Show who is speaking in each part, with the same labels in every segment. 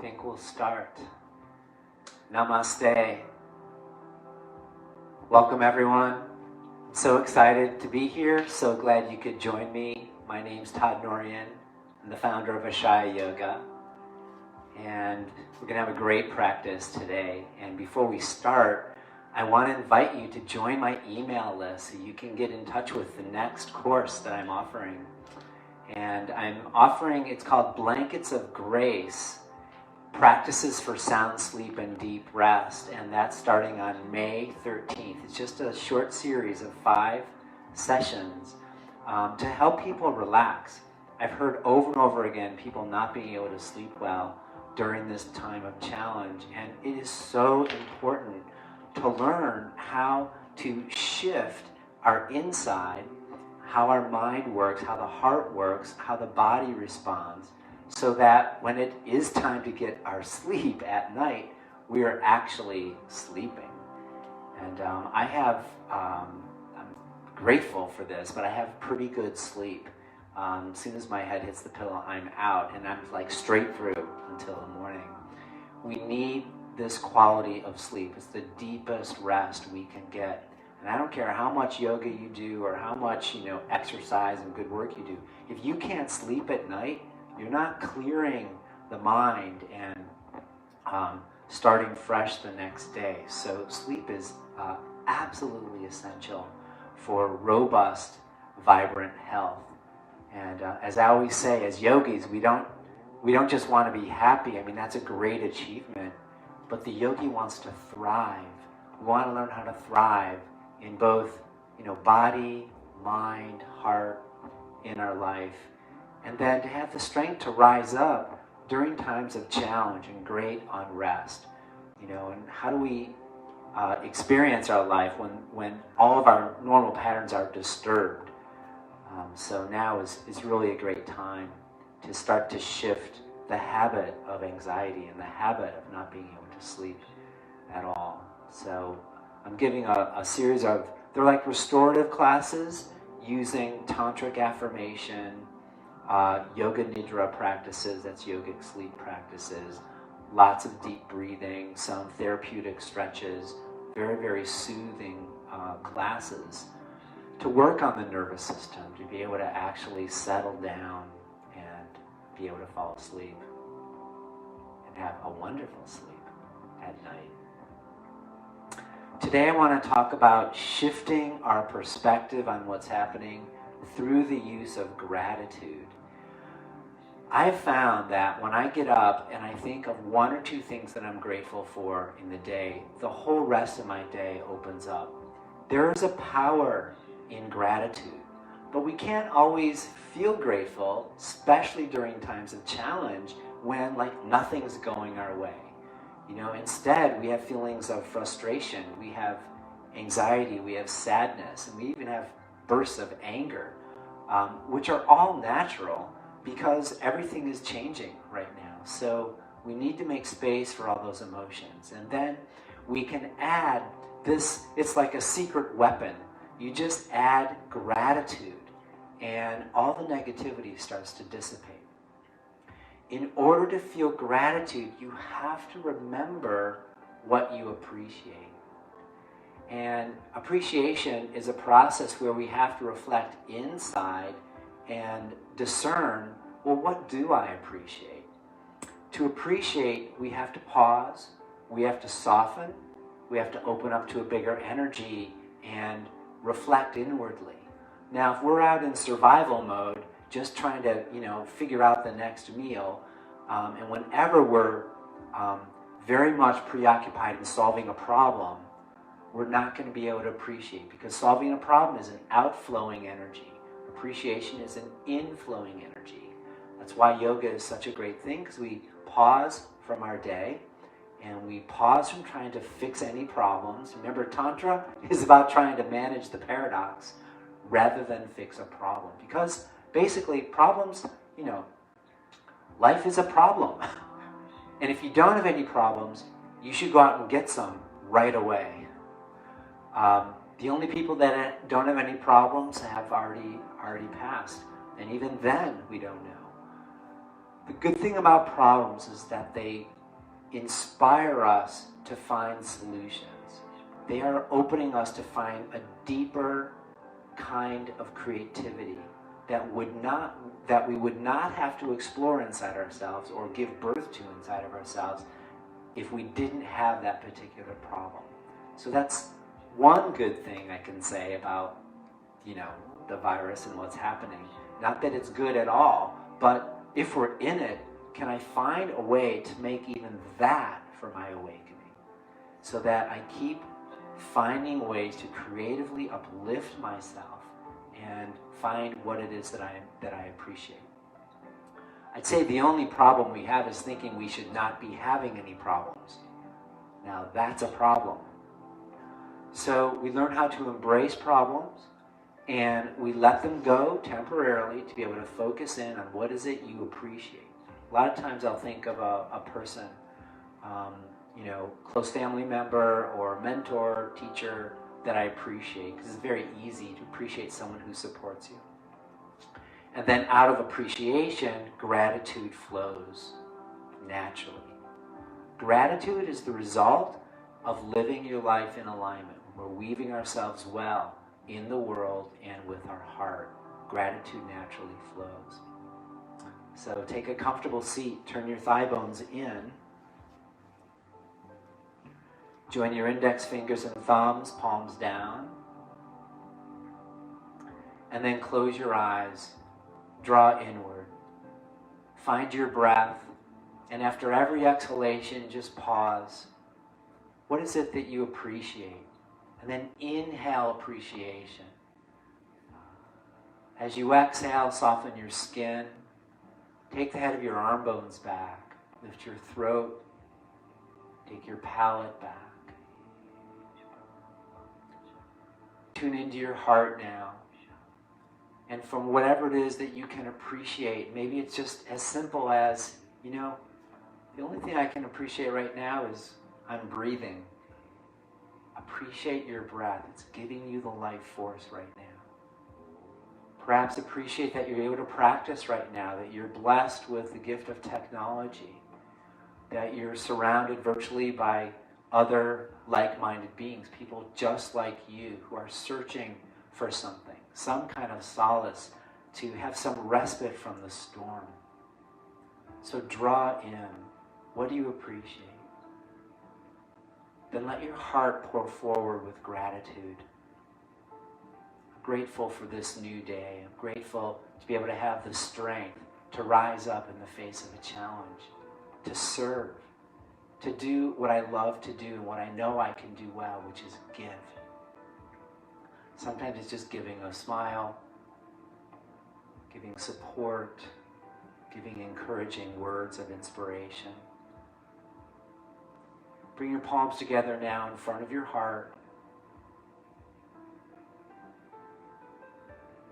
Speaker 1: think we'll start. Namaste. Welcome everyone. I'm so excited to be here. So glad you could join me. My name's Todd Norian. I'm the founder of Ashaya Yoga. And we're going to have a great practice today. And before we start, I want to invite you to join my email list so you can get in touch with the next course that I'm offering. And I'm offering, it's called Blankets of Grace, Practices for Sound Sleep and Deep Rest. And that's starting on May 13th. It's just a short series of 5 sessions to help people relax. I've heard over and over again people not being able to sleep well during this time of challenge. And it is so important to learn how to shift our inside, how our mind works, how the heart works, how the body responds, so that when it is time to get our sleep at night, we are actually sleeping. And I'm grateful for this, but I have pretty good sleep. As soon as my head hits the pillow, I'm out, and I'm like straight through until the morning. We need this quality of sleep. It's the deepest rest we can get. And I don't care how much yoga you do or how much exercise and good work you do. If you can't sleep at night, you're not clearing the mind and starting fresh the next day. So sleep is absolutely essential for robust, vibrant health. And as I always say, as yogis, we don't just want to be happy. I mean, that's a great achievement. But the yogi wants to thrive. We want to learn how to thrive in both, body, mind, heart, in our life. And then to have the strength to rise up during times of challenge and great unrest. And how do we experience our life when all of our normal patterns are disturbed? So now is really a great time to start to shift the habit of anxiety and the habit of not being able to sleep at all. So I'm giving a series of, they're like restorative classes using tantric affirmation, yoga nidra practices, that's yogic sleep practices, lots of deep breathing, some therapeutic stretches, very, very soothing classes to work on the nervous system, to be able to actually settle down and be able to fall asleep and have a wonderful sleep at night. Today I want to talk about shifting our perspective on what's happening through the use of gratitude. I've found that when I get up and I think of 1 or 2 things that I'm grateful for in the day, the whole rest of my day opens up. There is a power in gratitude, but we can't always feel grateful, especially during times of challenge when nothing's going our way. Instead we have feelings of frustration, we have anxiety, we have sadness, and we even have bursts of anger, which are all natural because everything is changing right now. So we need to make space for all those emotions. And then we can add this, it's like a secret weapon. You just add gratitude and all the negativity starts to dissipate. In order to feel gratitude, you have to remember what you appreciate. And appreciation is a process where we have to reflect inside and discern, well, what do I appreciate? To appreciate, we have to pause, we have to soften, we have to open up to a bigger energy and reflect inwardly. Now, if we're out in survival mode, just trying to, figure out the next meal, and whenever we're very much preoccupied in solving a problem, we're not going to be able to appreciate, because solving a problem is an outflowing energy. Appreciation is an inflowing energy. That's why yoga is such a great thing, because we pause from our day, and we pause from trying to fix any problems. Remember, Tantra is about trying to manage the paradox rather than fix a problem. Because basically, problems, life is a problem. And if you don't have any problems, you should go out and get some right away. The only people that don't have any problems have already passed. And even then, we don't know. The good thing about problems is that they inspire us to find solutions. They are opening us to find a deeper kind of creativity that we would not have to explore inside ourselves or give birth to inside of ourselves if we didn't have that particular problem. So that's one good thing I can say about, the virus and what's happening. Not that it's good at all, but if we're in it, can I find a way to make even that for my awakening? So that I keep finding ways to creatively uplift myself and find what it is that I appreciate. I'd say the only problem we have is thinking we should not be having any problems. Now that's a problem. So we learn how to embrace problems, and we let them go temporarily to be able to focus in on what is it you appreciate. A lot of times I'll think of a person, close family member or mentor, teacher that I appreciate, because it's very easy to appreciate someone who supports you. And then out of appreciation, gratitude flows naturally. Gratitude is the result of living your life in alignment. We're weaving ourselves well in the world and with our heart. Gratitude naturally flows. So take a comfortable seat, turn your thigh bones in. Join your index fingers and thumbs, palms down. And then close your eyes, draw inward. Find your breath, and after every exhalation, just pause. What is it that you appreciate? And then inhale appreciation. As you exhale, soften your skin. Take the head of your arm bones back. Lift your throat. Take your palate back. Tune into your heart now. And from whatever it is that you can appreciate, maybe it's just as simple as, the only thing I can appreciate right now is I'm breathing. Appreciate your breath. It's giving you the life force right now. Perhaps appreciate that you're able to practice right now, that you're blessed with the gift of technology, that you're surrounded virtually by other like-minded beings, people just like you who are searching for something, some kind of solace, to have some respite from the storm. So draw in. What do you appreciate? Then let your heart pour forward with gratitude. I'm grateful for this new day. I'm grateful to be able to have the strength to rise up in the face of a challenge, to serve, to do what I love to do and what I know I can do well, which is give. Sometimes it's just giving a smile, giving support, giving encouraging words of inspiration. Bring your palms together now in front of your heart.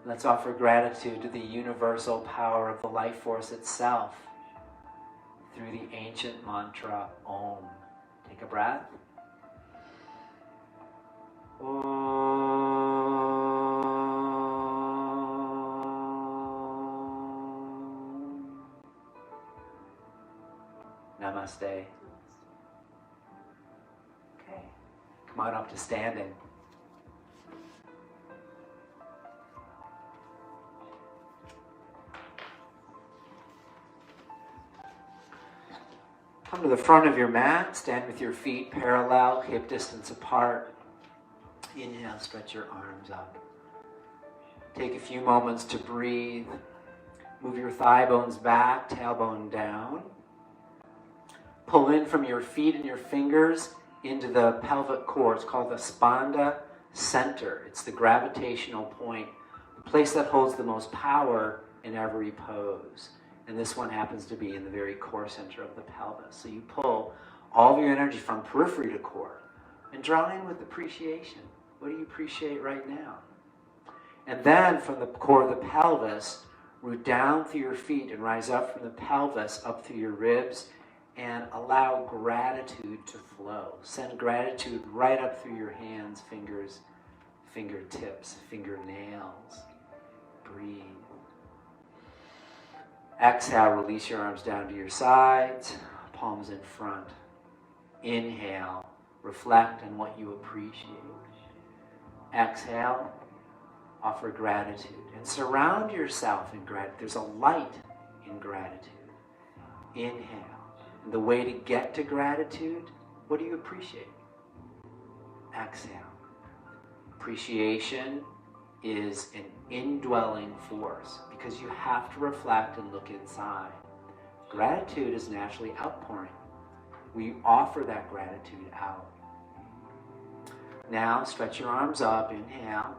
Speaker 1: Let's offer gratitude to the universal power of the life force itself through the ancient mantra Om. Take a breath. Om. Namaste. Okay, come on up to standing. Come to the front of your mat, stand with your feet parallel, hip distance apart. Inhale, stretch your arms up. Take a few moments to breathe. Move your thigh bones back, tailbone down. Pull in from your feet and your fingers into the pelvic core. It's called the Spanda center. It's the gravitational point, the place that holds the most power in every pose. And this one happens to be in the very core center of the pelvis. So you pull all of your energy from periphery to core and draw in with appreciation. What do you appreciate right now? And then from the core of the pelvis, root down through your feet and rise up from the pelvis up through your ribs and allow gratitude to flow. Send gratitude right up through your hands, fingers, fingertips, fingernails. Breathe. Exhale, release your arms down to your sides, palms in front. Inhale, reflect on what you appreciate. Exhale, offer gratitude. And surround yourself in gratitude. There's a light in gratitude. Inhale. And the way to get to gratitude, what do you appreciate? Exhale. Appreciation is an indwelling force because you have to reflect and look inside. Gratitude is naturally outpouring. We offer that gratitude out. Now stretch your arms up, inhale,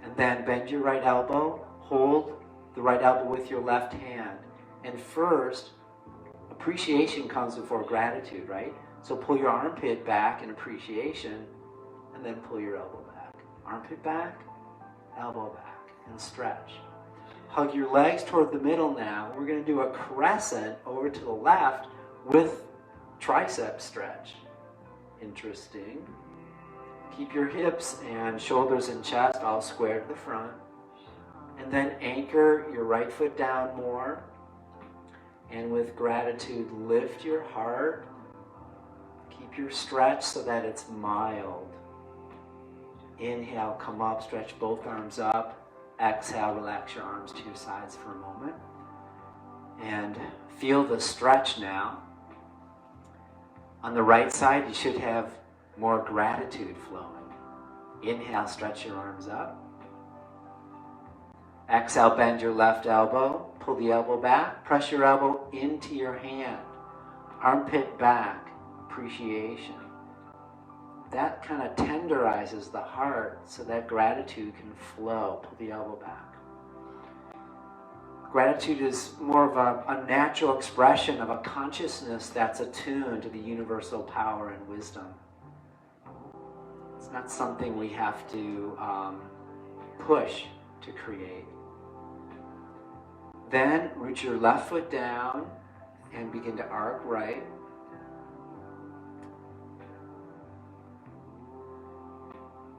Speaker 1: and then bend your right elbow, hold the right elbow with your left hand. And first, appreciation comes before gratitude, right? So pull your armpit back in appreciation, and then pull your elbow back. Armpit back, elbow back, and stretch. Hug your legs toward the middle now. We're going to do a crescent over to the left with tricep stretch. Interesting. Keep your hips and shoulders and chest all square to the front. And then anchor your right foot down more. And with gratitude, lift your heart. Keep your stretch so that it's mild. Inhale, come up, stretch both arms up. Exhale, relax your arms to your sides for a moment. And feel the stretch now. On the right side, you should have more gratitude flowing. Inhale, stretch your arms up. Exhale, bend your left elbow. Pull the elbow back. Press your elbow into your hand. Armpit back. Appreciation. That kind of tenderizes the heart so that gratitude can flow. Pull the elbow back. Gratitude is more of a natural expression of a consciousness that's attuned to the universal power and wisdom. It's not something we have to push to create. Then root your left foot down and begin to arc right.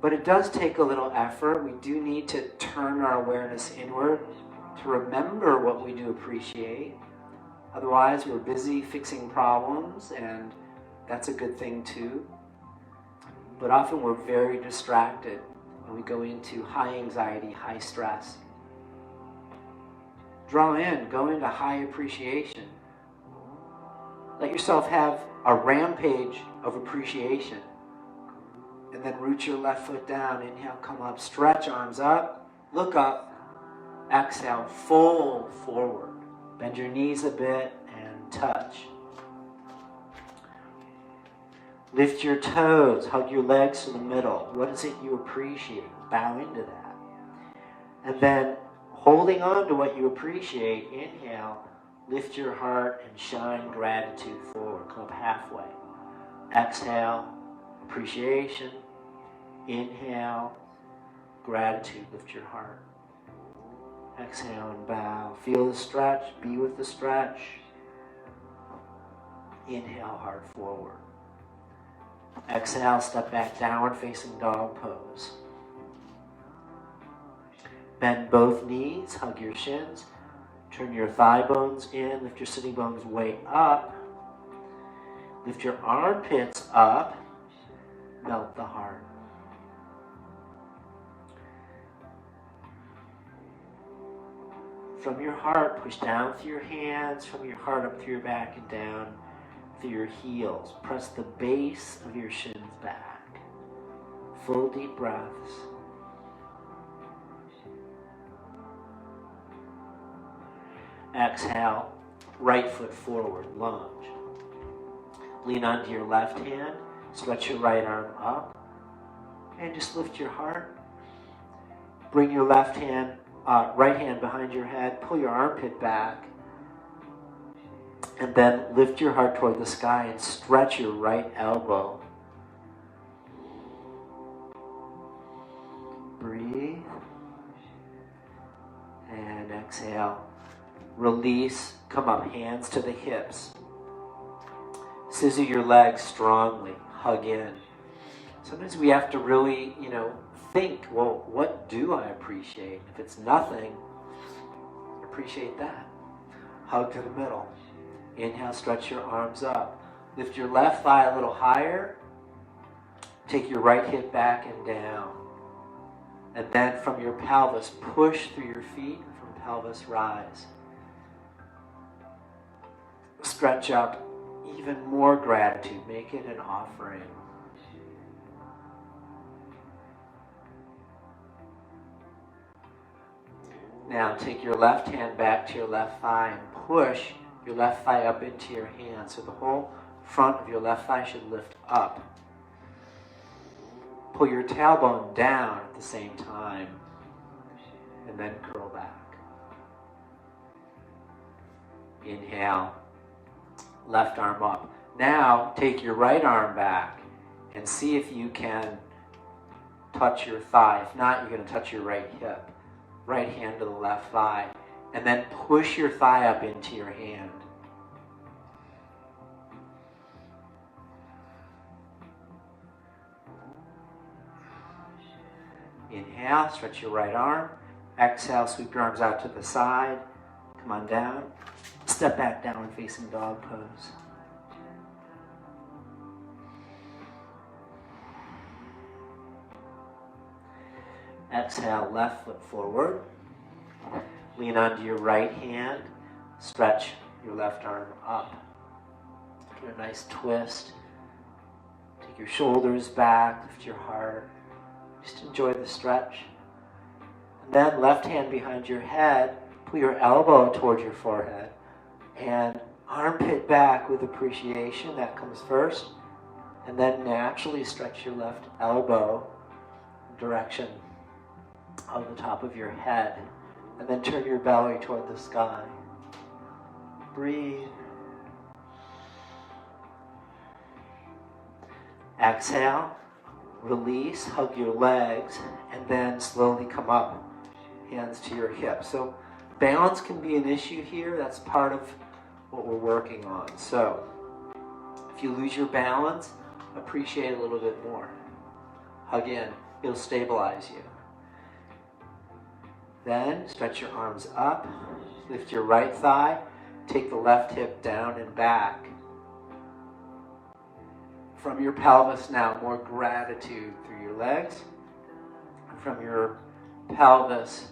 Speaker 1: But it does take a little effort. We do need to turn our awareness inward to remember what we do appreciate. Otherwise, we're busy fixing problems, and that's a good thing too. But often we're very distracted when we go into high anxiety, high stress. Draw in, go into high appreciation. Let yourself have a rampage of appreciation. And then root your left foot down. Inhale, come up, stretch arms up, look up. Exhale, fold forward. Bend your knees a bit and touch. Lift your toes, hug your legs to the middle. What is it you appreciate? Bow into that. And then, holding on to what you appreciate, inhale, lift your heart and shine gratitude forward. Come up halfway. Exhale, appreciation. Inhale, gratitude, lift your heart. Exhale and bow. Feel the stretch, be with the stretch. Inhale, heart forward. Exhale, step back, downward facing dog pose. Bend both knees, hug your shins. Turn your thigh bones in, lift your sitting bones way up. Lift your armpits up, melt the heart. From your heart, push down through your hands, from your heart up through your back and down through your heels. Press the base of your shins back. Full deep breaths. Exhale, right foot forward, lunge. Lean onto your left hand, stretch your right arm up, and just lift your heart. Bring your right hand behind your head, pull your armpit back, and then lift your heart toward the sky and stretch your right elbow. Breathe. And exhale. Release. Come up, hands to the hips. Scissor your legs strongly. Hug in. Sometimes we have to really, think, well, what do I appreciate? If it's nothing, appreciate that. hug to the middle. Inhale, stretch your arms up. Lift your left thigh a little higher. Take your right hip back and down. And then from your pelvis, push through your feet. From pelvis, rise. Stretch up. Even more gratitude. Make it an offering. Now take your left hand back to your left thigh and push your left thigh up into your hand. So the whole front of your left thigh should lift up. Pull your tailbone down at the same time. And then curl back. Inhale. Left arm up. Now take your right arm back and see if you can touch your thigh. If not, you're going to touch your right hip. Right hand to the left thigh. And then push your thigh up into your hand. Inhale, stretch your right arm. Exhale, sweep your arms out to the side. Come on down. Step back, downward facing dog pose. Exhale, left foot forward. Lean onto your right hand. Stretch your left arm up. Get a nice twist. Take your shoulders back, lift your heart. Just enjoy the stretch. And then left hand behind your head. Pull your elbow towards your forehead. And armpit back with appreciation. That comes first. And then naturally stretch your left elbow direction of the top of your head. And then turn your belly toward the sky. Breathe. Exhale. Release. Hug your legs. And then slowly come up. Hands to your hips. So balance can be an issue here. That's part of what we're working on. So if you lose your balance, appreciate it a little bit more. Hug in. It'll stabilize you. Then stretch your arms up. Lift your right thigh. Take the left hip down and back. From your pelvis now, more gratitude through your legs. From your pelvis,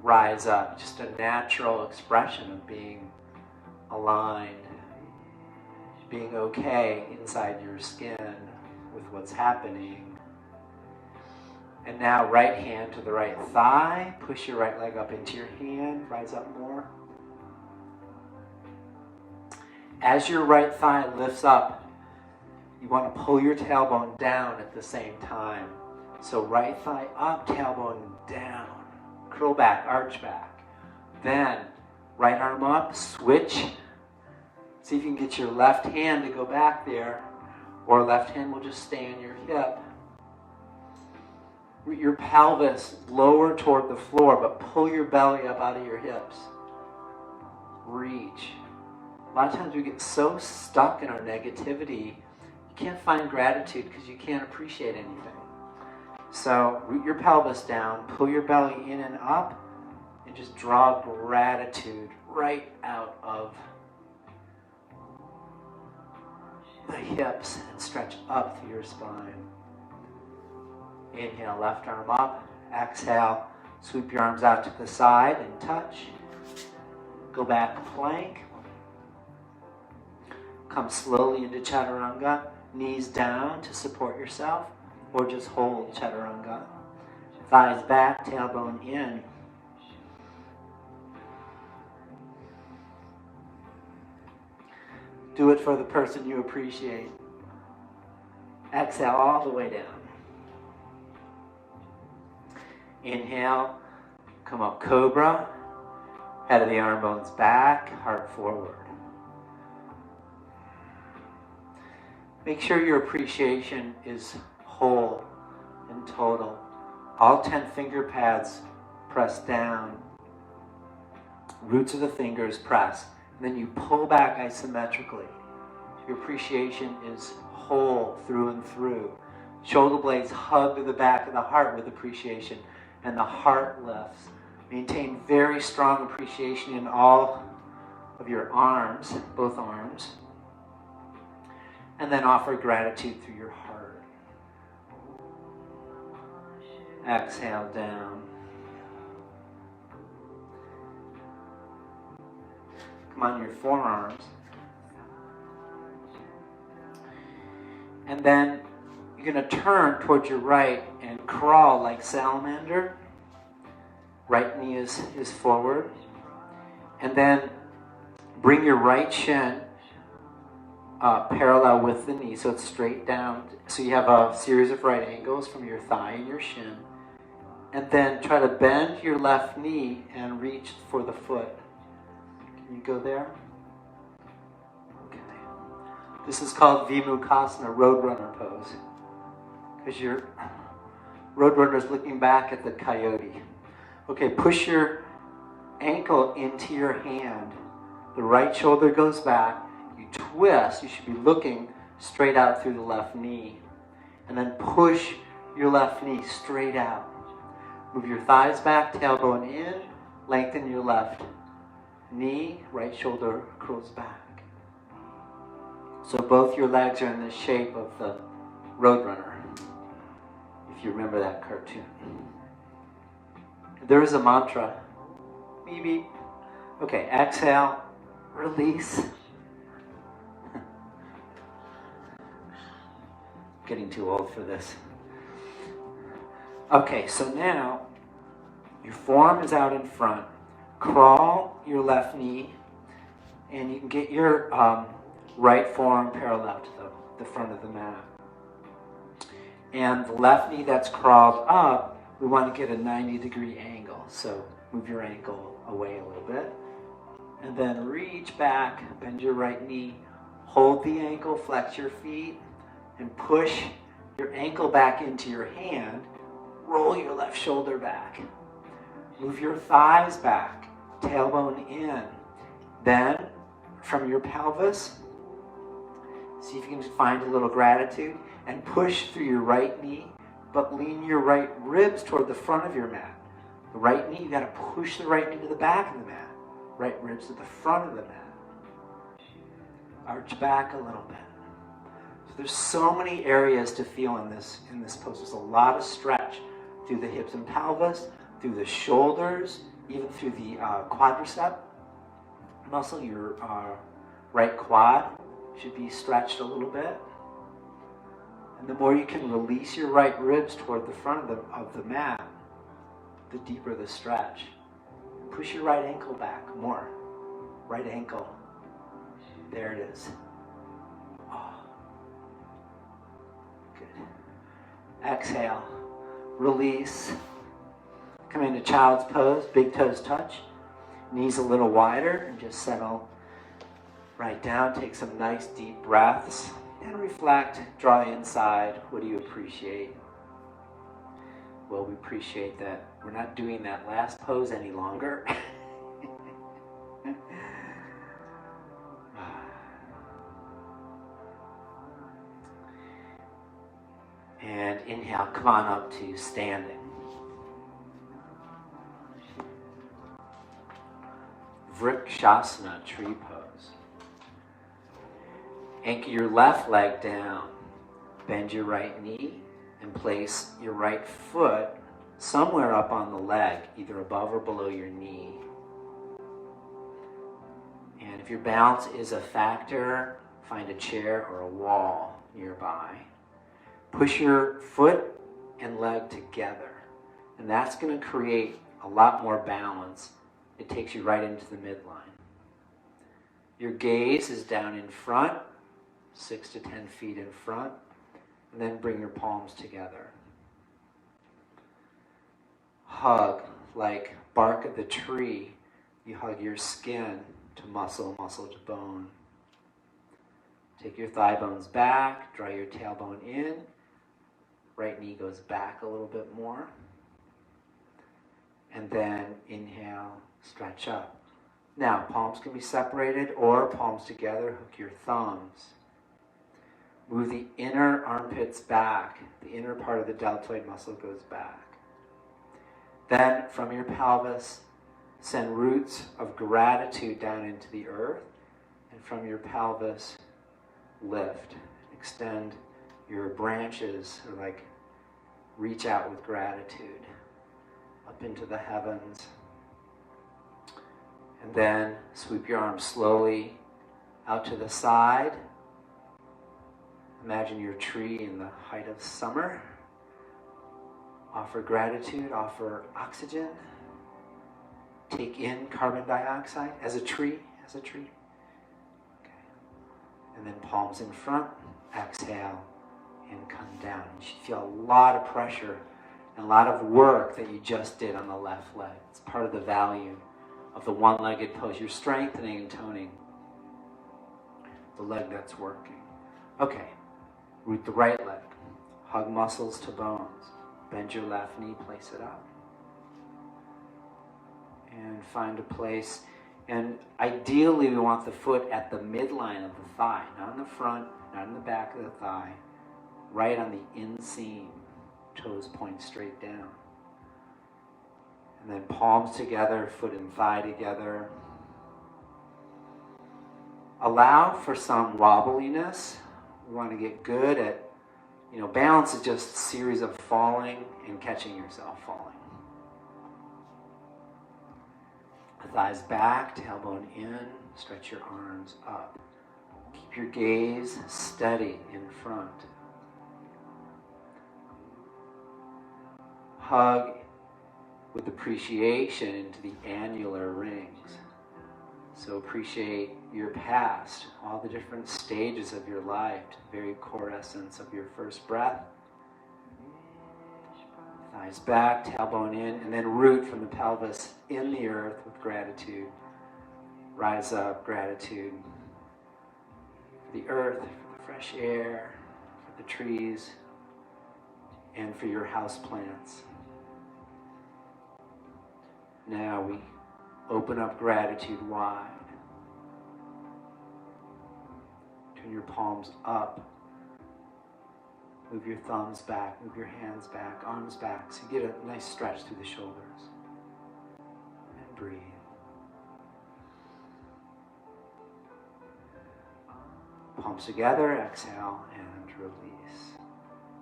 Speaker 1: rise up. Just a natural expression of being aligned, being okay inside your skin with what's happening. And now right hand to the right thigh. Push your right leg up into your hand. Rise up more. As your right thigh lifts up, you want to pull your tailbone down at the same time. So right thigh up, tailbone down. Curl back, arch back. Then right arm up, switch. See if you can get your left hand to go back there. Or left hand will just stay on your hip. Your pelvis lower toward the floor, but pull your belly up out of your hips. Reach. A lot of times we get so stuck in our negativity, you can't find gratitude because you can't appreciate anything. So root your pelvis down, pull your belly in and up, and just draw gratitude right out of the hips and stretch up through your spine. Inhale, left arm up. Exhale, sweep your arms out to the side and touch. Go back plank. Come slowly into chaturanga. Knees down to support yourself, or just hold chaturanga. Thighs back, tailbone in. Do it for the person you appreciate. Exhale all the way down. Inhale, come up Cobra, head of the arm bones back, heart forward. Make sure your appreciation is whole and total. All 10 finger pads press down. Roots of the fingers press. And then you pull back isometrically. Your appreciation is whole through and through. Shoulder blades hug to the back of the heart with appreciation. And the heart lifts. Maintain very strong appreciation in all of your arms, both arms, and then offer gratitude through your heart. Exhale down. Come on your forearms. And then you're going to turn towards your right and crawl like salamander. Right knee is forward. And then bring your right shin parallel with the knee, so it's straight down. So you have a series of right angles from your thigh and your shin. And then try to bend your left knee and reach for the foot. Can you go there? Okay. This is called Vimukasana, Roadrunner pose. Because your Roadrunner's looking back at the coyote. Okay, push your ankle into your hand. The right shoulder goes back. You twist. You should be looking straight out through the left knee. And then push your left knee straight out. Move your thighs back, tailbone in. Lengthen your left knee. Right shoulder curls back. So both your legs are in the shape of the Roadrunner, if you remember that cartoon. There is a mantra. Beep, beep. Okay, exhale, release. Getting too old for this. Okay, so now your forearm is out in front. Crawl your left knee, and you can get your right forearm parallel to the front of the mat. And the left knee that's crawled up, we want to get a 90-degree angle. So move your ankle away a little bit. And then reach back, bend your right knee, hold the ankle, flex your feet, and push your ankle back into your hand. Roll your left shoulder back. Move your thighs back, tailbone in. Then, from your pelvis, see if you can find a little gratitude and push through your right knee, but lean your right ribs toward the front of your mat. The right knee, you got to push the right knee to the back of the mat. Right ribs to the front of the mat. Arch back a little bit. So there's so many areas to feel in this pose. There's a lot of stretch through the hips and pelvis, through the shoulders, even through the quadricep muscle. Your right quad should be stretched a little bit. And the more you can release your right ribs toward the front of the mat, the deeper the stretch. Push your right ankle back more. Right ankle. There it is. Oh. Good. Exhale. Release. Come into child's pose. Big toes touch. Knees a little wider, and just settle right down. Take some nice deep breaths. And reflect. Draw inside. What do you appreciate? Well, we appreciate that we're not doing that last pose any longer. And inhale, come on up to standing. Vimukasana, tree pose. Anchor your left leg down. Bend your right knee. And place your right foot somewhere up on the leg, either above or below your knee. And if your balance is a factor, find a chair or a wall nearby. Push your foot and leg together. And that's going to create a lot more balance. It takes you right into the midline. Your gaze is down in front, 6 to 10 feet in front. And then bring your palms together. Hug like bark of the tree. You hug your skin to muscle, muscle to bone. Take your thigh bones back, draw your tailbone in. Right knee goes back a little bit more. And then inhale, stretch up. Now, palms can be separated or palms together. Hook your thumbs. Move the inner armpits back. The inner part of the deltoid muscle goes back. Then, from your pelvis, Send roots of gratitude down into the earth, and from your pelvis, lift. Extend your branches, or like reach out with gratitude up into the heavens. And then sweep your arms slowly out to the side. Imagine your tree in the height of summer. Offer gratitude, offer oxygen. Take in carbon dioxide as a tree, Okay. And then palms in front, exhale, and come down. You should feel a lot of pressure and a lot of work that you just did on the left leg. It's part of the value of the one-legged pose. You're strengthening and toning the leg that's working. Okay, root the right leg. Hug muscles to bones. Bend your left knee, place it up. And find a place. And ideally, we want the foot at the midline of the thigh, not in the front, not in the back of the thigh, right on the inseam. Toes point straight down. And then palms together, foot and thigh together. Allow for some wobbliness. We want to get good at, balance is just a series of falling and catching yourself falling. Thighs back, tailbone in, stretch your arms up. Keep your gaze steady in front. Hug with appreciation into the annular rings. So appreciate your past, all the different stages of your life, the very core essence of your first breath. Thighs back, tailbone in, and then root from the pelvis in the earth with gratitude. Rise up, gratitude for the earth, for the fresh air, for the trees, and for your house plants. Now we open up gratitude wide. Turn your palms up. Move your thumbs back, move your hands back, arms back, so you get a nice stretch through the shoulders. And breathe. Palms together, exhale, and release.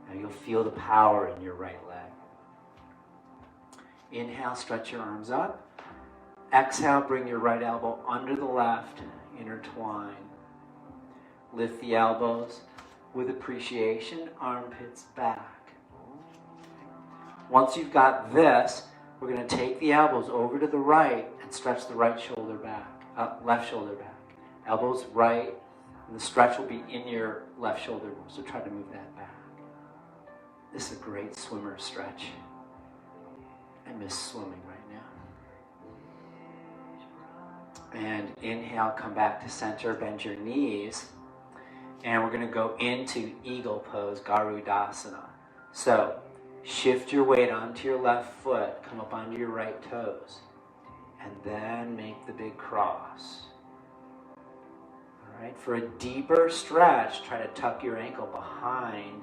Speaker 1: Now you'll feel the power in your right leg. Inhale, stretch your arms up. Exhale, bring your right elbow under the left, intertwine. Lift the elbows with appreciation, armpits back. Once you've got this, we're going to take the elbows over to the right and stretch the right shoulder back, left shoulder back. Elbows right, and the stretch will be in your left shoulder, so try to move that back. This is a great swimmer stretch. I miss swimming right now. And inhale, come back to center, bend your knees. And we're going to go into eagle pose, Garudasana. So, shift your weight onto your left foot, come up onto your right toes, and then make the big cross. All right, for a deeper stretch, try to tuck your ankle behind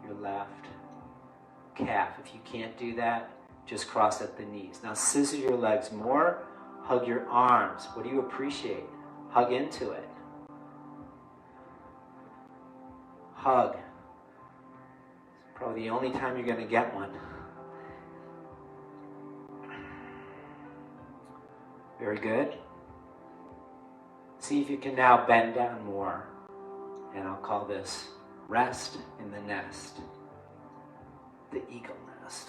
Speaker 1: your left calf. If you can't do that, just cross at the knees. Now, scissor your legs more, hug your arms. What do you appreciate? Hug into it. Hug. It's probably the only time you're going to get one. Very good. See if you can now bend down more. And I'll call this rest in the nest. The eagle nest.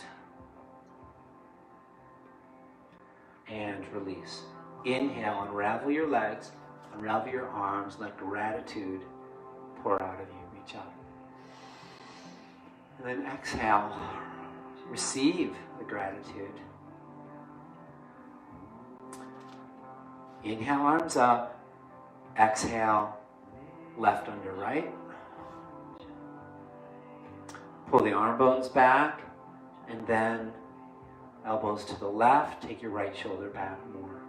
Speaker 1: And release. Inhale, unravel your legs, unravel your arms, let gratitude pour out of you. Reach up. And then exhale. Receive the gratitude. Inhale, arms up. Exhale, left under right. Pull the arm bones back, and then elbows to the left. Take your right shoulder back more.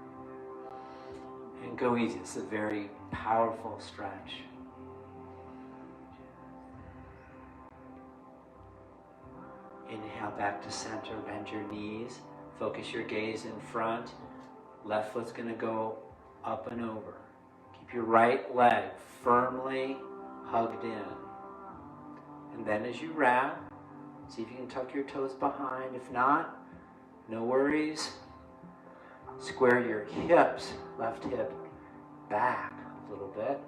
Speaker 1: And go easy. It's a very powerful stretch. Inhale back to center, bend your knees, focus your gaze in front, Left foot's going to go up and over. Keep your right leg firmly hugged in. And then as you wrap, see if you can tuck your toes behind. If not, no worries. Square your hips, left hip back a little bit.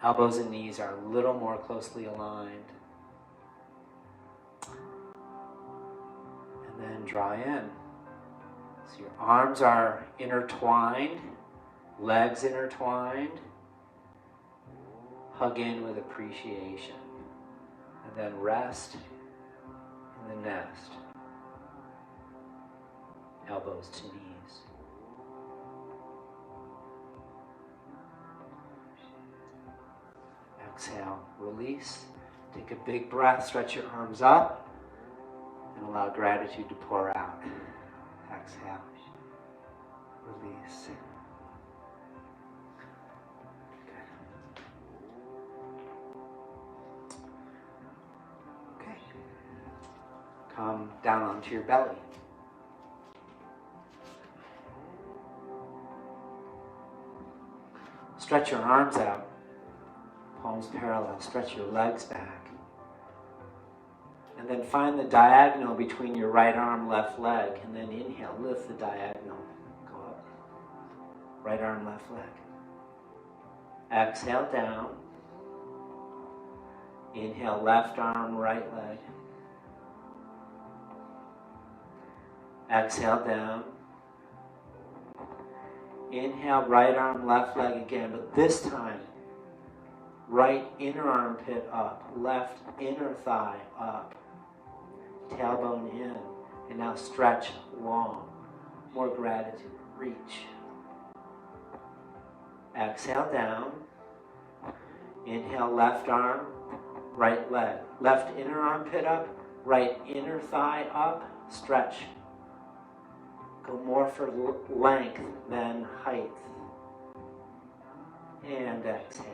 Speaker 1: Elbows and knees are a little more closely aligned. And then draw in. So your arms are intertwined, legs intertwined. Hug in with appreciation. And then rest in the nest. Elbows to knees. Exhale, release. Take a big breath, stretch your arms up, and allow gratitude to pour out. Exhale, release. Okay. Come down onto your belly. Stretch your arms out. Palms parallel, stretch your legs back. And then find the diagonal between your right arm, left leg. And then inhale, lift the diagonal. Go up. Right arm, left leg. Exhale down. Inhale, left arm, right leg. Exhale down. Inhale, right arm, left leg again. But this time, right inner armpit up, left inner thigh up, tailbone in, and now stretch long. More gratitude, reach. Exhale down, inhale left arm, right leg, left inner armpit up, right inner thigh up, stretch. Go more for length than height. And exhale.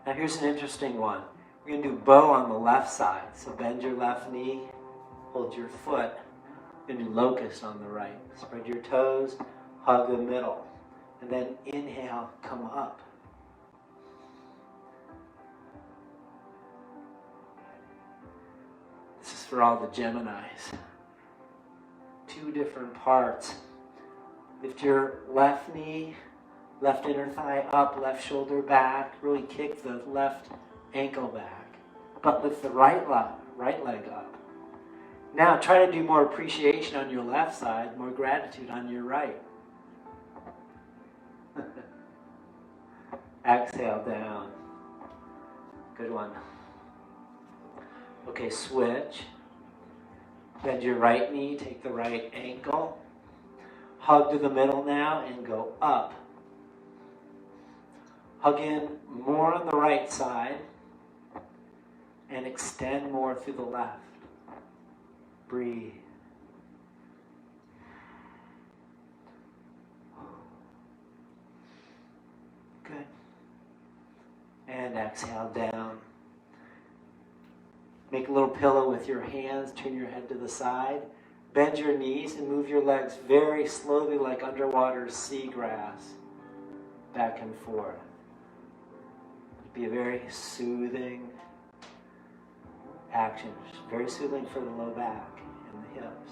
Speaker 1: Now here's an interesting one. We're going to do bow on the left side. So bend your left knee, hold your foot, and do locust on the right. Spread your toes, hug the middle. And then inhale, come up. This is for all the Geminis. 2 different parts. Lift your left knee, left inner thigh up, left shoulder back. Really kick the left ankle back. But lift the right leg up. Now try to do more appreciation on your left side, more gratitude on your right. Exhale down. Good one. Okay, switch. Bend your right knee, take the right ankle. Hug to the middle now and go up. Hug in more on the right side and extend more through the left. Breathe. Good. And exhale down. Make a little pillow with your hands. Turn your head to the side. Bend your knees and move your legs very slowly like underwater seagrass. Back and forth. Be a very soothing action. Very soothing for the low back and the hips.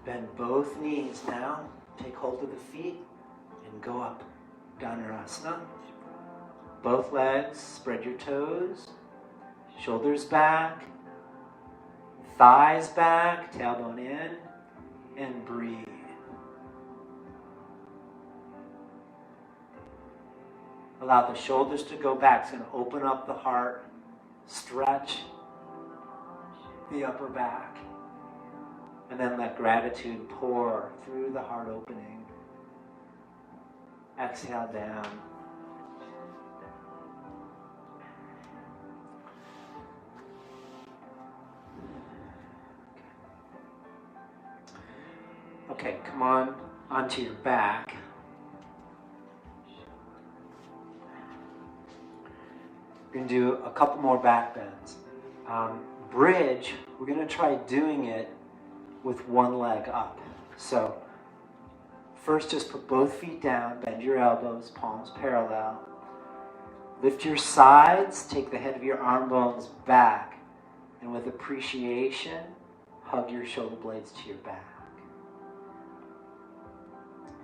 Speaker 1: Bend both knees now. Take hold of the feet and go up. Dhanurasana. Both legs, spread your toes. Shoulders back. Thighs back, tailbone in, and breathe. Allow the shoulders to go back. It's going to open up the heart, stretch the upper back, and then let gratitude pour through the heart opening. Exhale down. Okay, come on onto your back. going to do a couple more back bends. Bridge, we're going to try doing it with one leg up. So first just put both feet down, bend your elbows, palms parallel. Lift your sides, take the head of your arm bones back, and with appreciation, hug your shoulder blades to your back.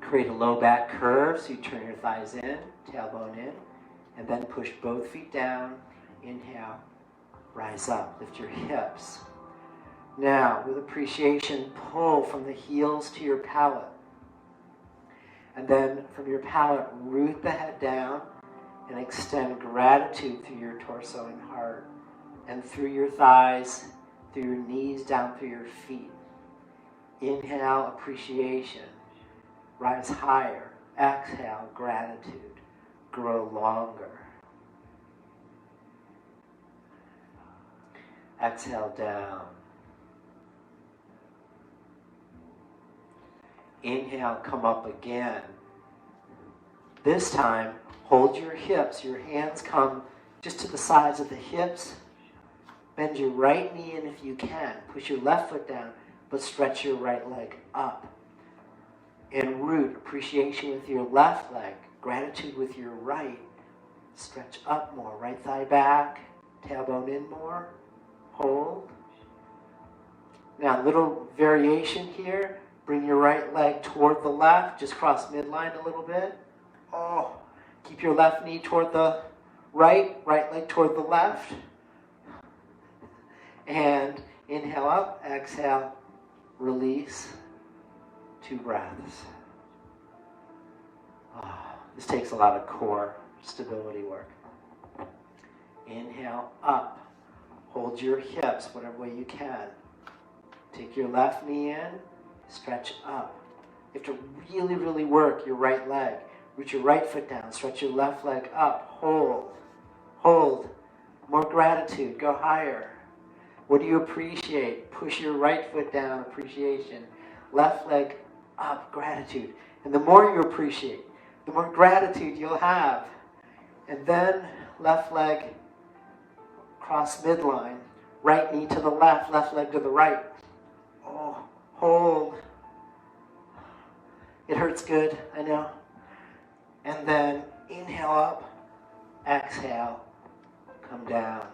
Speaker 1: Create a low back curve, so you turn your thighs in, tailbone in, and then push both feet down. Inhale, rise up, lift your hips. Now, with appreciation, pull from the heels to your palate. And then from your palate, root the head down and extend gratitude through your torso and heart, and through your thighs, through your knees, down through your feet. Inhale, appreciation. Rise higher. Exhale, gratitude. Grow longer. Exhale down. Inhale, come up again. This time, hold your hips. Your hands come just to the sides of the hips. Bend your right knee in if you can. Push your left foot down, but stretch your right leg up. And root appreciation with your left leg, gratitude with your right. Stretch up more. Right thigh back, tailbone in more. Hold. Now, little variation here. Bring your right leg toward the left. Just cross midline a little bit. Oh, keep your left knee toward the right leg toward the left. And inhale up, exhale, release. 2 breaths. Oh, this takes a lot of core stability work. Inhale up. Hold your hips whatever way you can. Take your left knee in, stretch up. You have to really, really work your right leg. Root your right foot down, stretch your left leg up. Hold. Hold. More gratitude. Go higher. What do you appreciate? Push your right foot down, appreciation. Left leg up, gratitude. And the more you appreciate, the more gratitude you'll have. And then left leg cross midline. Right knee to the left leg to the right. Oh, hold. It hurts good, I know. And then inhale up, exhale, come down,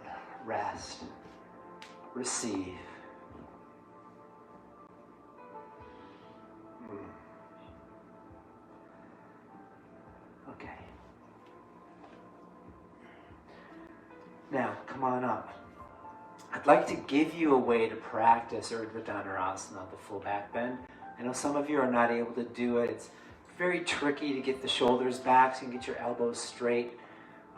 Speaker 1: rest, receive. Okay. Now, come on up. I'd like to give you a way to practice Roadrunner, the full back bend. I know some of you are not able to do it. It's very tricky to get the shoulders back so you can get your elbows straight.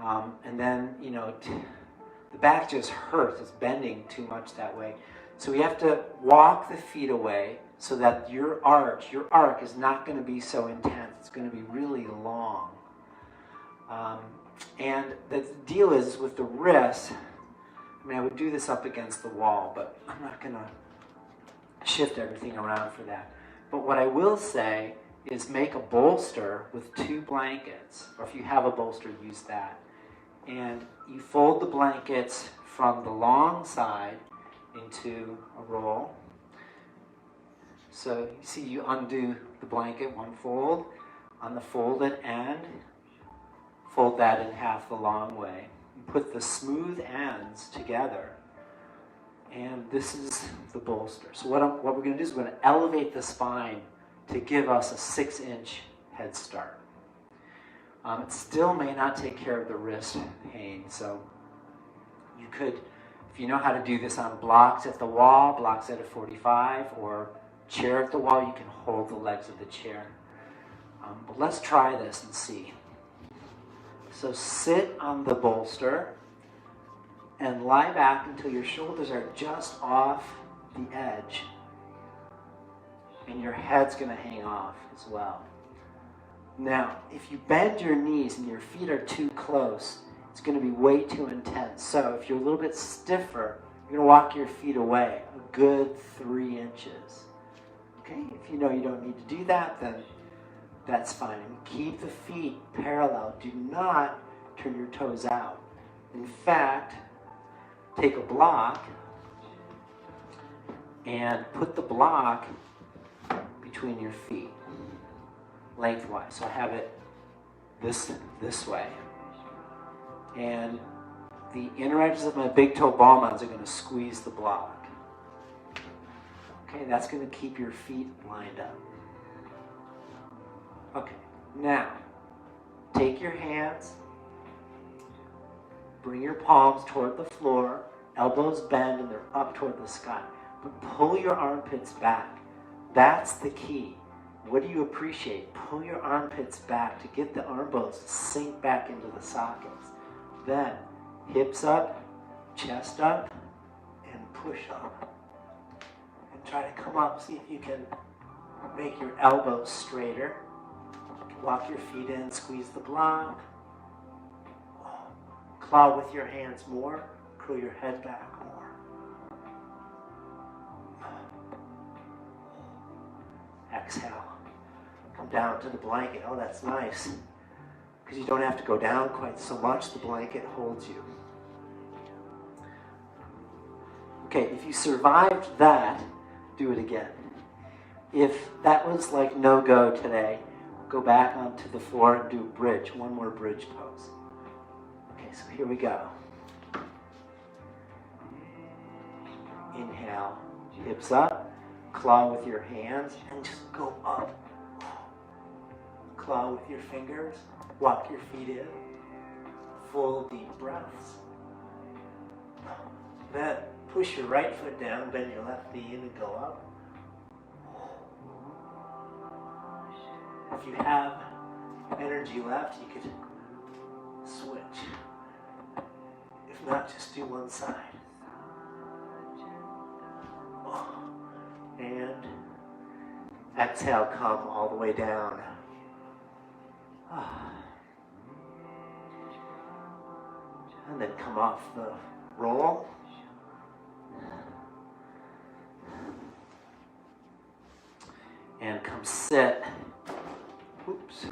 Speaker 1: And then, the back just hurts. It's bending too much that way. So we have to walk the feet away so that your arc is not going to be so intense. It's going to be really long. And the deal is with the wrist, I would do this up against the wall, but I'm not going to shift everything around for that. But what I will say is make a bolster with 2 blankets, or if you have a bolster, use that. And you fold the blankets from the long side into a roll. So you see you undo the blanket, one fold. On the folded end, fold that in half the long way. You put the smooth ends together, and this is the bolster. So what we're going to do is we're going to elevate the spine to give us a 6-inch head start. It still may not take care of the wrist pain, so you could, if you know how to do this on blocks at the wall, blocks at a 45, or chair at the wall, you can hold the legs of the chair. But let's try this and see. So sit on the bolster and lie back until your shoulders are just off the edge. And your head's going to hang off as well. Now, if you bend your knees and your feet are too close, it's going to be way too intense. So if you're a little bit stiffer, you're going to walk your feet away a good 3 inches. Okay? If you know you don't need to do that, then that's fine. Keep the feet parallel. Do not turn your toes out. In fact, take a block and put the block between your feet, lengthwise. So I have it this way. And the inner edges of my big toe ball mounds are going to squeeze the block. Okay, that's going to keep your feet lined up. Okay, now take your hands, bring your palms toward the floor, elbows bend and they're up toward the sky. But pull your armpits back. That's the key. What do you appreciate? Pull your armpits back to get the arm bones to sink back into the sockets. Then hips up, chest up, and push up. And try to come up. See if you can make your elbows straighter. Walk your feet in, squeeze the block. Claw with your hands more. Curl your head back more. Exhale. Come down to the blanket. Oh, that's nice. Because you don't have to go down quite so much. The blanket holds you. Okay, if you survived that, do it again. If that was like no-go today, go back onto the floor and do bridge. One more bridge pose. Okay, so here we go. Inhale, hips up. Claw with your hands and just go up. Claw with your fingers. Walk your feet in. Full deep breaths. Then push your right foot down, bend your left knee in and go up. If you have energy left, you could switch. If not, just do one side. And exhale, come all the way down. And then come off the roll. And come sit. Oops.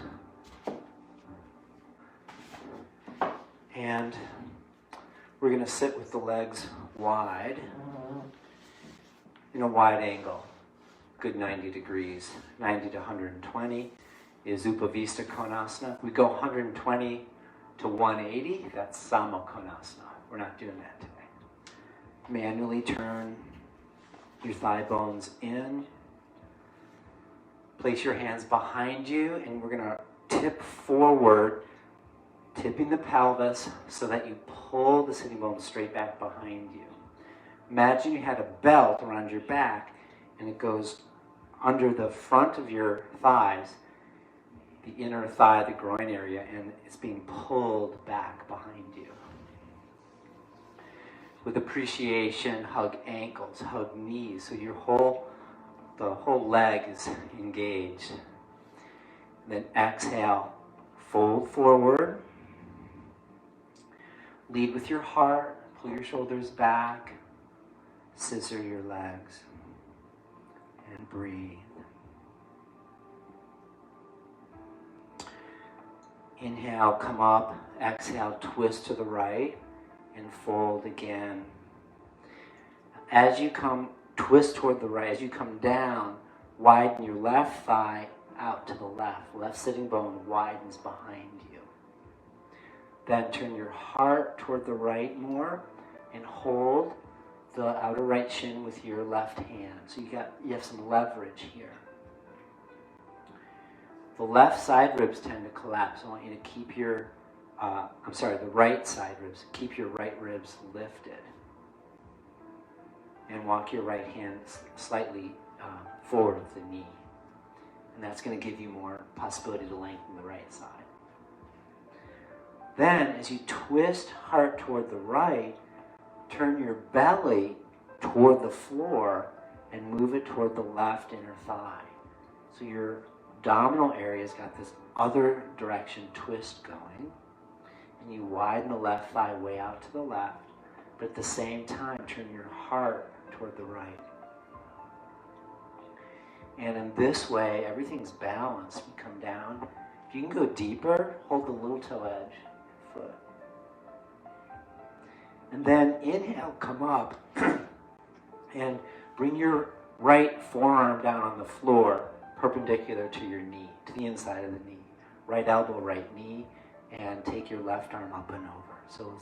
Speaker 1: And we're going to sit with the legs wide. In a wide angle, good 90 degrees, 90 to 120 is Upavista Konasana. We go 120 to 180, that's Sama Konasana. We're not doing that today. Manually turn your thigh bones in. Place your hands behind you, and we're going to tip forward, tipping the pelvis so that you pull the sitting bones straight back behind you. Imagine you had a belt around your back and it goes under the front of your thighs, the inner thigh, the groin area, and it's being pulled back behind you. With appreciation, hug ankles, hug knees, so the whole leg is engaged. Then exhale, fold forward. Lead with your heart, pull your shoulders back. Scissor your legs and breathe. Inhale, come up. Exhale, twist to the right and fold again. As you come, twist toward the right. As you come down, widen your left thigh out to the left. Left sitting bone widens behind you. Then turn your heart toward the right more and hold the outer right shin with your left hand. So you have some leverage here. The left side ribs tend to collapse. I want you to keep your, the right side ribs, keep your right ribs lifted. And walk your right hand slightly forward with the knee. And that's going to give you more possibility to lengthen the right side. Then, as you twist heart toward the right, turn your belly toward the floor and move it toward the left inner thigh. So your abdominal area's got this other direction twist going. And you widen the left thigh way out to the left, but at the same time, turn your heart toward the right. And in this way, everything's balanced. You come down. If you can go deeper, hold the little toe edge of your foot. And then inhale, come up, and bring your right forearm down on the floor, perpendicular to your knee, to the inside of the knee. Right elbow, right knee, and take your left arm up and over. So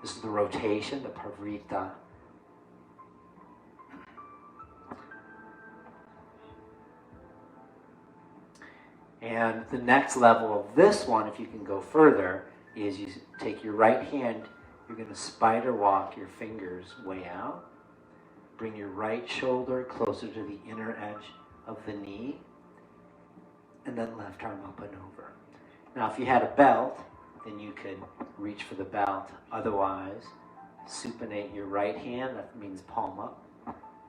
Speaker 1: this is the rotation, the Pavrita. And the next level of this one, if you can go further, is you take your right hand, you're going to spider walk your fingers way out. Bring your right shoulder closer to the inner edge of the knee, and then left arm up and over. Now, if you had a belt, then you could reach for the belt. Otherwise, supinate your right hand, that means palm up.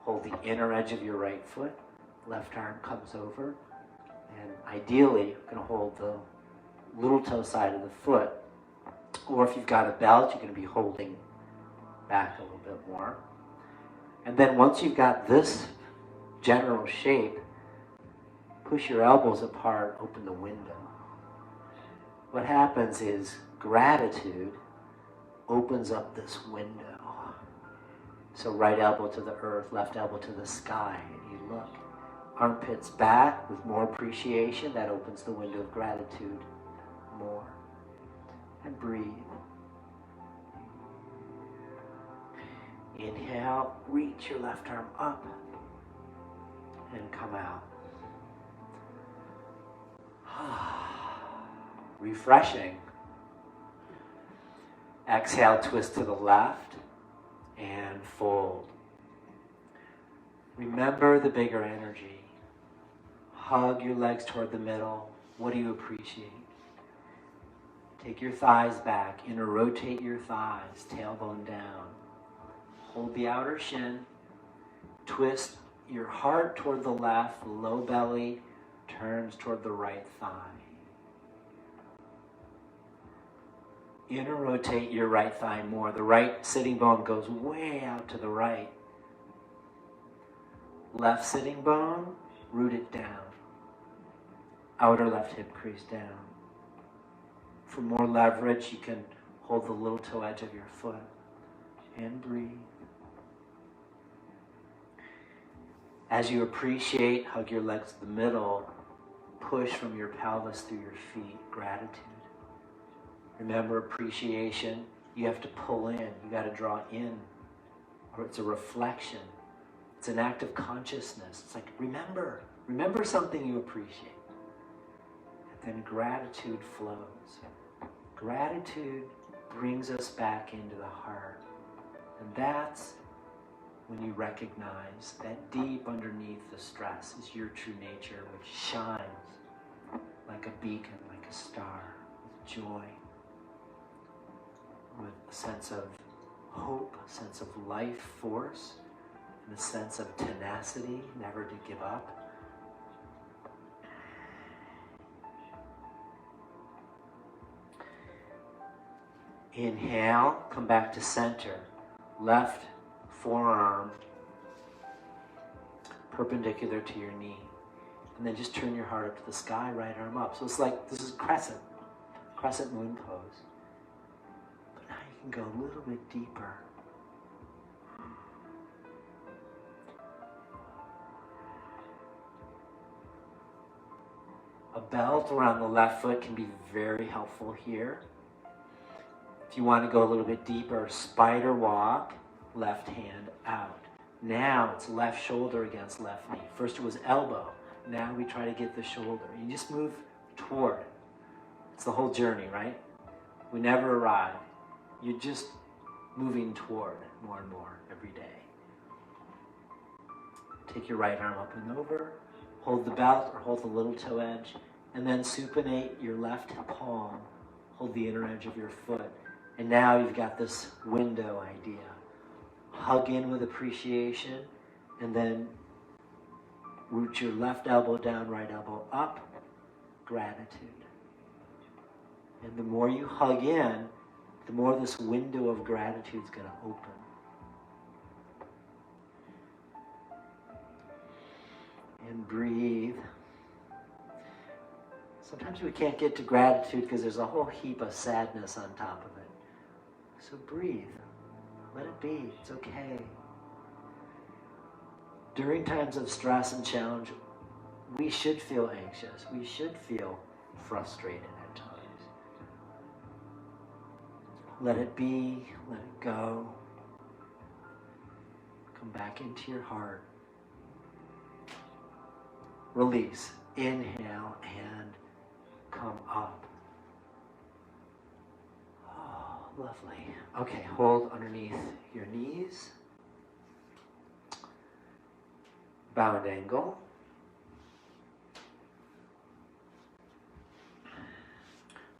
Speaker 1: Hold the inner edge of your right foot, left arm comes over, and ideally, you're going to hold the little toe side of the foot. Or if you've got a belt, you're going to be holding back a little bit more. And then once you've got this general shape, push your elbows apart, open the window. What happens is gratitude opens up this window. So right elbow to the earth, left elbow to the sky, and you look. Armpits back with more appreciation, that opens the window of gratitude more. And breathe. Inhale, reach your left arm up and come out. Refreshing. Exhale, twist to the left and fold. Remember the bigger energy. Hug your legs toward the middle. What do you appreciate? Take your thighs back. Inner rotate your thighs, tailbone down. Hold the outer shin. Twist your heart toward the left. Low belly turns toward the right thigh. Inner rotate your right thigh more. The right sitting bone goes way out to the right. Left sitting bone, root it down. Outer left hip crease down. For more leverage, you can hold the little toe edge of your foot and breathe. As you appreciate, hug your legs to the middle, push from your pelvis through your feet, gratitude. Remember appreciation, you have to pull in, you got to draw in, or it's a reflection. It's an act of consciousness. It's like, remember something you appreciate. And then gratitude flows. Gratitude brings us back into the heart. And that's when you recognize that deep underneath the stress is your true nature, which shines like a beacon, like a star, with joy, with a sense of hope, a sense of life force, and a sense of tenacity, never to give up. Inhale, come back to center. Left forearm perpendicular to your knee. And then just turn your heart up to the sky, right arm up. So it's like, this is crescent moon pose. But now you can go a little bit deeper. A belt around the left foot can be very helpful here. If you want to go a little bit deeper, spider walk, left hand out. Now it's left shoulder against left knee. First it was elbow. Now we try to get the shoulder. You just move toward. It's the whole journey, right? We never arrive. You're just moving toward more and more every day. Take your right arm up and over. Hold the belt or hold the little toe edge. And then supinate your left palm. Hold the inner edge of your foot. And now you've got this window idea. Hug in with appreciation, and then root your left elbow down, right elbow up, gratitude. And the more you hug in, the more this window of gratitude is going to open. And breathe. Sometimes we can't get to gratitude because there's a whole heap of sadness on top of it. So breathe. Let it be. It's okay. During times of stress and challenge, we should feel anxious. We should feel frustrated at times. Let it be. Let it go. Come back into your heart. Release. Inhale and come up. Oh, lovely. Okay, hold underneath your knees. Bound angle.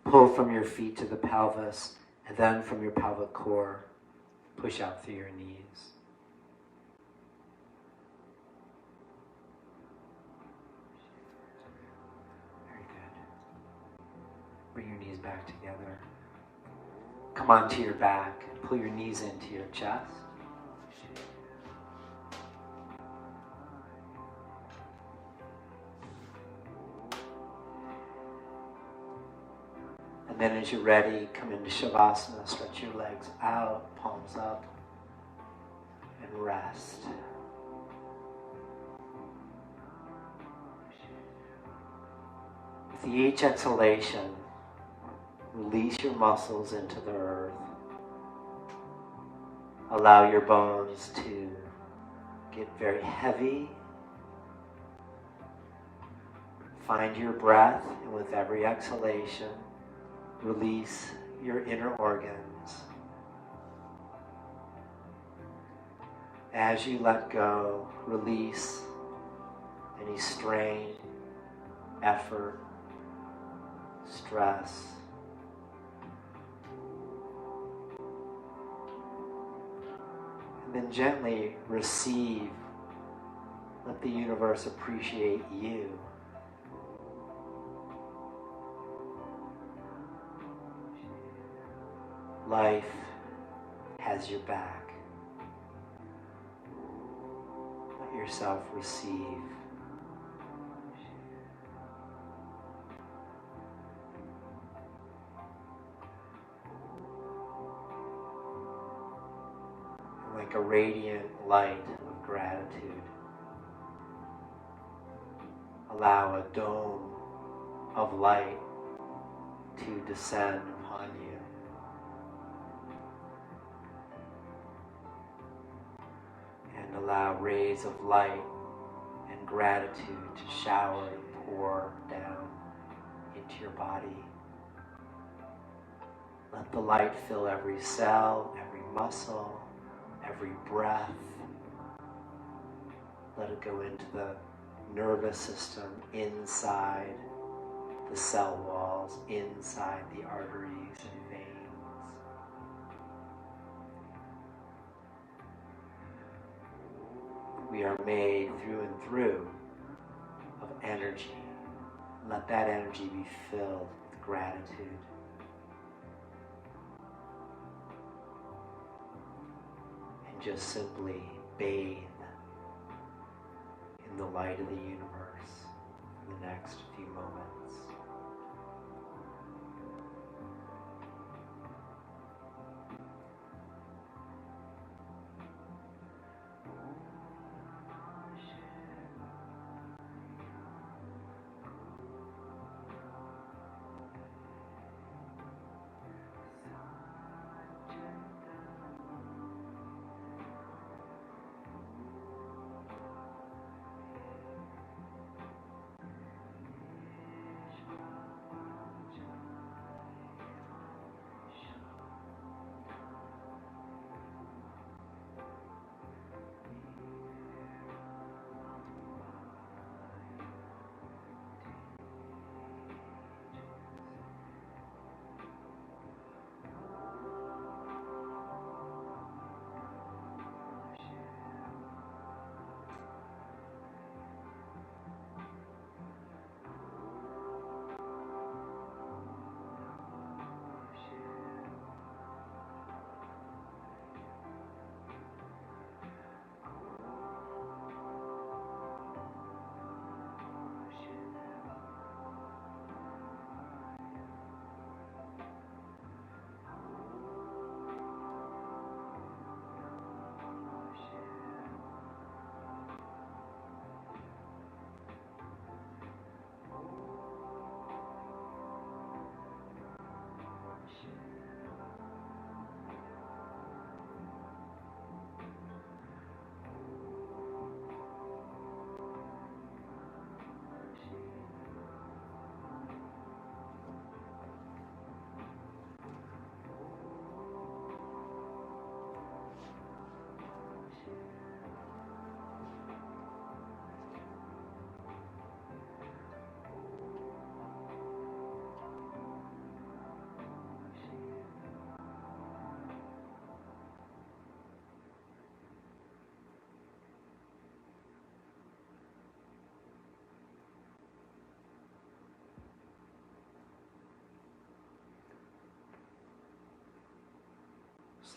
Speaker 1: Pull from your feet to the pelvis, and then from your pelvic core, push out through your knees. Very good. Bring your knees back together. Come onto your back. Pull your knees into your chest. And then as you're ready, come into Shavasana, stretch your legs out, palms up, and rest. With each exhalation, release your muscles into the earth. Allow your bones to get very heavy. Find your breath, and with every exhalation, release your inner organs. As you let go, release any strain, effort, stress. And then gently receive. Let the universe appreciate you. Life has your back. Let yourself receive. Like a radiant light of gratitude, allow a dome of light to descend upon you. And allow rays of light and gratitude to shower and pour down into your body. Let the light fill every cell, every muscle, every breath. Let it go into the nervous system, inside the cell walls, inside the arteries and veins. We are made through and through of energy. Let that energy be filled with gratitude. And just simply bathe in the light of the universe for the next few moments.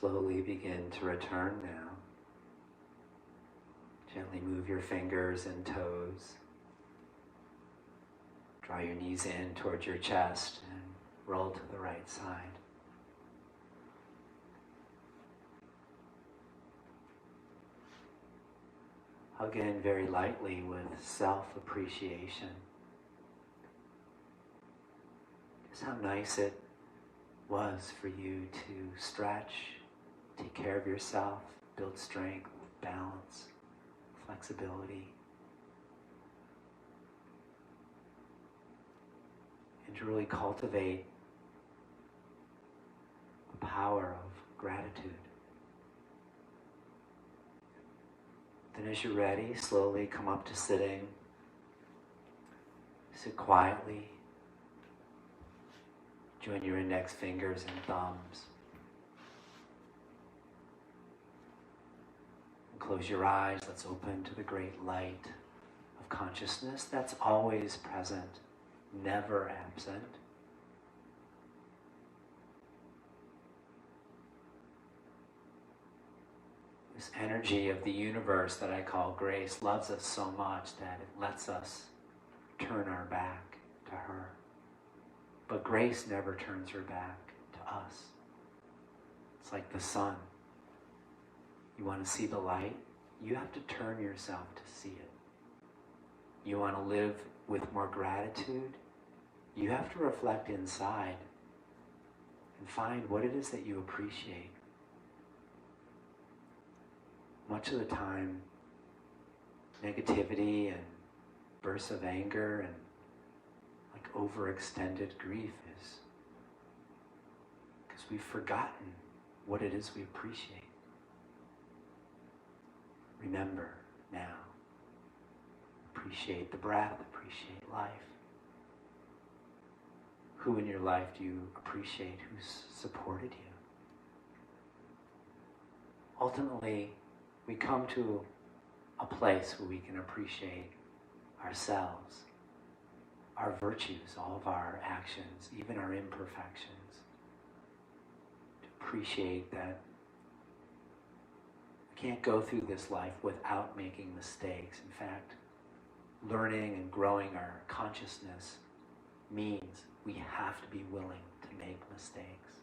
Speaker 1: Slowly begin to return now. Gently move your fingers and toes. Draw your knees in towards your chest and roll to the right side. Hug in very lightly with self-appreciation. Just how nice it was for you to stretch, take care of yourself, build strength, balance, flexibility. And to really cultivate the power of gratitude. Then as you're ready, slowly come up to sitting. Sit quietly. Join your index fingers and thumbs. And close your eyes. Let's open to the great light of consciousness that's always present, never absent. This energy of the universe that I call grace loves us so much that it lets us turn our back to her. But grace never turns her back to us. It's like the sun. You want to see the light? You have to turn yourself to see it. You want to live with more gratitude? You have to reflect inside and find what it is that you appreciate. Much of the time, negativity and bursts of anger and like overextended grief is because we've forgotten what it is we appreciate. Remember now. Appreciate the breath, appreciate life. Who in your life do you appreciate? Who's supported you? Ultimately, we come to a place where we can appreciate ourselves, our virtues, all of our actions, even our imperfections. To appreciate that we can't go through this life without making mistakes. In fact, learning and growing our consciousness means we have to be willing to make mistakes.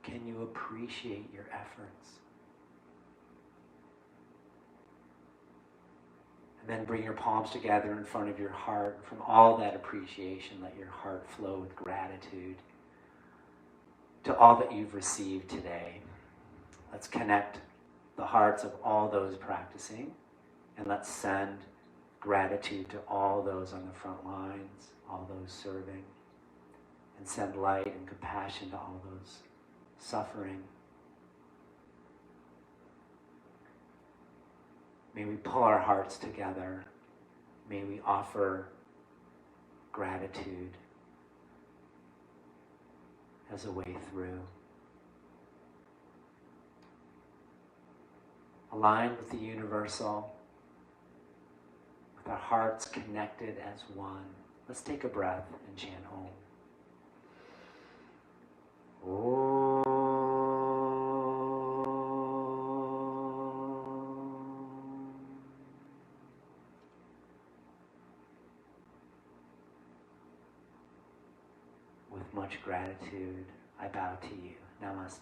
Speaker 1: Can you appreciate your efforts? And then bring your palms together in front of your heart. From all that appreciation, let your heart flow with gratitude to all that you've received today. Let's connect the hearts of all those practicing, and let's send gratitude to all those on the front lines, all those serving, and send light and compassion to all those suffering. May we pull our hearts together. May we offer gratitude as a way through. Aligned with the universal, with our hearts connected as one. Let's take a breath and chant Om. With much gratitude, I bow to you. Namaste.